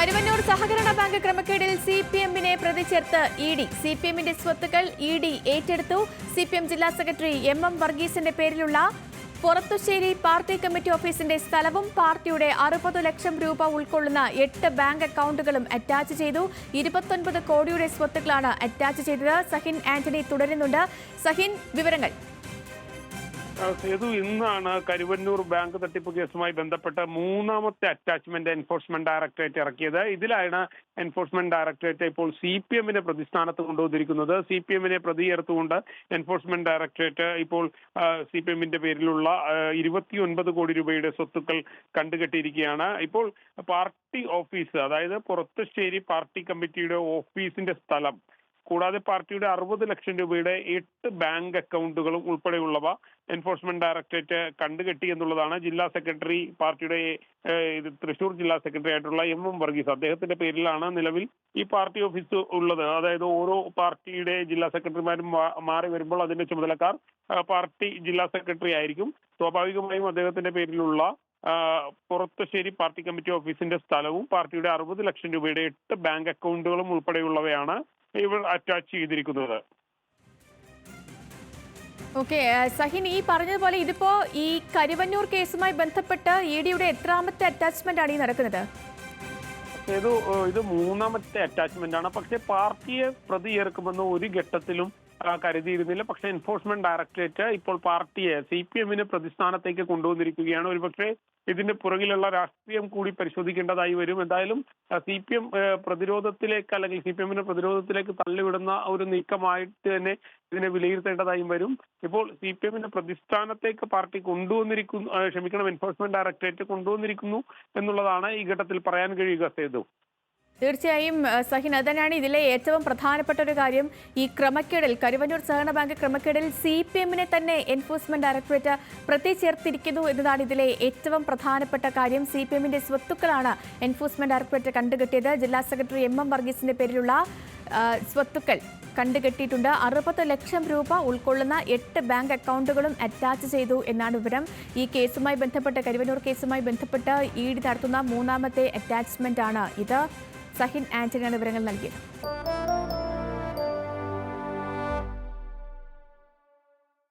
കരുവന്നൂർ സഹകരണ ബാങ്ക് ക്രമക്കേടിൽ സിപിഎമ്മിനെ പ്രതി ചേർത്ത് ഇഡി. സിപിഎമ്മിന്റെ സ്വത്തുക്കൾ ഇഡി ഏറ്റെടുത്തു. സിപിഎം ജില്ലാ സെക്രട്ടറി എം വർഗീസിന്റെ പേരിലുള്ള പൊറത്തുശ്ശേരി പാർട്ടി കമ്മിറ്റി ഓഫീസിന്റെ സ്ഥലവും പാർട്ടിയുടെ 60 ലക്ഷം രൂപ ഉൾക്കൊള്ളുന്ന 8 ബാങ്ക് അക്കൗണ്ടുകളും അറ്റാച്ച് ചെയ്തു. 29 കോടിയുടെ സ്വത്തുക്കളാണ് അറ്റാച്ച് ചെയ്തത്. സഹിൻ ആന്റണി തുടരുന്നുണ്ട്. സഹിൻ, വിവരങ്ങൾ. സേതു, ഇന്നാണ് കരുവന്നൂർ ബാങ്ക് തട്ടിപ്പ് കേസുമായി ബന്ധപ്പെട്ട് മൂന്നാമത്തെ അറ്റാച്ച്മെന്റ് എൻഫോഴ്സ്മെന്റ് ഡയറക്ടറേറ്റ് ഇറക്കിയത്. ഇതിലാണ് എൻഫോഴ്സ്മെന്റ് ഡയറക്ടറേറ്റ് ഇപ്പോൾ സിപിഎമ്മിനെ പ്രതിസ്ഥാനത്ത് കൊണ്ടുവന്നിരിക്കുന്നത്. സിപിഎമ്മിനെ പ്രതി ചേർത്തുകൊണ്ട് എൻഫോഴ്സ്മെന്റ് ഡയറക്ടറേറ്റ് ഇപ്പോൾ സിപിഎമ്മിന്റെ പേരിലുള്ള 29 കോടി രൂപയുടെ സ്വത്തുക്കൾ കണ്ടുകെട്ടിയിരിക്കുകയാണ്. ഇപ്പോൾ പാർട്ടി ഓഫീസ്, അതായത് പൊറത്തുശ്ശേരി പാർട്ടി കമ്മിറ്റിയുടെ ഓഫീസിന്റെ സ്ഥലം കൂടാതെ പാർട്ടിയുടെ 60 ലക്ഷം രൂപയുടെ 8 ബാങ്ക് അക്കൗണ്ടുകളും ഉൾപ്പെടെയുള്ളവ എൻഫോഴ്സ്മെന്റ് ഡയറക്ടറേറ്റ് കണ്ടുകെട്ടി എന്നുള്ളതാണ് ജില്ലാ സെക്രട്ടറി, പാർട്ടിയുടെ തൃശൂർ ജില്ലാ സെക്രട്ടറി ആയിട്ടുള്ള എം വർഗീസ്, അദ്ദേഹത്തിന്റെ പേരിലാണ് നിലവിൽ ഈ പാർട്ടി ഓഫീസ് ഉള്ളത്. അതായത് ഓരോ പാർട്ടിയുടെ ജില്ലാ സെക്രട്ടറിമാരും മാറി വരുമ്പോൾ അതിന്റെ ചുമതലക്കാർ പാർട്ടി ജില്ലാ സെക്രട്ടറി ആയിരിക്കും. സ്വാഭാവികമായും അദ്ദേഹത്തിന്റെ പേരിലുള്ള പൊറത്തുശ്ശേരി പാർട്ടി കമ്മിറ്റി ഓഫീസിന്റെ സ്ഥലവും പാർട്ടിയുടെ 60 ലക്ഷം രൂപയുടെ 8 ബാങ്ക് അക്കൗണ്ടുകളും ഉൾപ്പെടെയുള്ളവയാണ് ഇവർ അറ്റാച്ച് ചെയ്തിരിക്കുന്നത്. ഓക്കെ സഹിൻ, ഈ പറഞ്ഞതുപോലെ ഇതിപ്പോ ഈ കരുവന്നൂർ കേസുമായി ബന്ധപ്പെട്ട് ഇഡിയുടെ എത്രാമത്തെ അറ്റാച്ച്മെന്റ് ആണ് ഈ നടക്കുന്നത്? ഇത് മൂന്നാമത്തെ അറ്റാച്ച്മെന്റ് ആണ്. പക്ഷെ പാർട്ടിയെ പ്രതി ചേർക്കുമെന്ന് ഒരു ഘട്ടത്തിലും കരുതിയിരുന്നില്ല. പക്ഷെ എൻഫോഴ്സ്മെന്റ് ഡയറക്ടറേറ്റ് ഇപ്പോൾ പാർട്ടിയെ സിപിഎമ്മിന് പ്രതിസ്ഥാനത്തേക്ക് കൊണ്ടുവന്നിരിക്കുകയാണ്. ഒരുപക്ഷെ ഇതിന്റെ പുറകിലുള്ള രാഷ്ട്രീയം കൂടി പരിശോധിക്കേണ്ടതായി വരും. എന്തായാലും സിപിഎം പ്രതിരോധത്തിലേക്ക്, അല്ലെങ്കിൽ സിപിഎമ്മിന്റെ പ്രതിരോധത്തിലേക്ക് തള്ളിവിടുന്ന ഒരു നീക്കമായിട്ട് തന്നെ ഇതിനെ വിലയിരുത്തേണ്ടതായും വരും. ഇപ്പോൾ സിപിഎമ്മിന്റെ പ്രതിസ്ഥാനത്തേക്ക് പാർട്ടി എൻഫോഴ്സ്മെന്റ് ഡയറക്ടറേറ്റ് കൊണ്ടുവന്നിരിക്കുന്നു എന്നുള്ളതാണ് ഈ ഘട്ടത്തിൽ പറയാൻ കഴിയുക. സേതു, തീർച്ചയായും സഹിൻ, അതന്നെയാണ് ഇതിലെ ഏറ്റവും പ്രധാനപ്പെട്ട ഒരു കാര്യം. ഈ ക്രമക്കേടിൽ, കരുവന്നൂർ സഹകരണ ബാങ്ക് ക്രമക്കേടിൽ സിപിഎമ്മിനെ തന്നെ എൻഫോഴ്സ്മെന്റ് ഡയറക്ടറേറ്റ് പ്രതി ചേർത്തിരിക്കുന്നു എന്നതാണ് ഇതിലെ ഏറ്റവും പ്രധാനപ്പെട്ട കാര്യം. സിപിഎമ്മിന്റെ സ്വത്തുക്കളാണ് എൻഫോഴ്സ്മെന്റ് ഡയറക്ടറേറ്റ് കണ്ടുകെട്ടിയത്. ജില്ലാ സെക്രട്ടറി എം വർഗീസിന്റെ പേരിലുള്ള സ്വത്തുക്കൾ കണ്ടുകെട്ടിയിട്ടുണ്ട്. 60 ലക്ഷം രൂപ ഉൾക്കൊള്ളുന്ന 8 ബാങ്ക് അക്കൗണ്ടുകളും അറ്റാച്ച് ചെയ്തു എന്നാണ് വിവരം. ഈ കേസുമായി ബന്ധപ്പെട്ട്, കരുവന്നൂർ കേസുമായി ബന്ധപ്പെട്ട് ഇഡി നടത്തുന്ന മൂന്നാമത്തെ അറ്റാച്ച്മെന്റ് ആണ് ഇത്. സഹിൻ ആന്റണിയാണ് വിവരങ്ങൾ നൽകിയത്.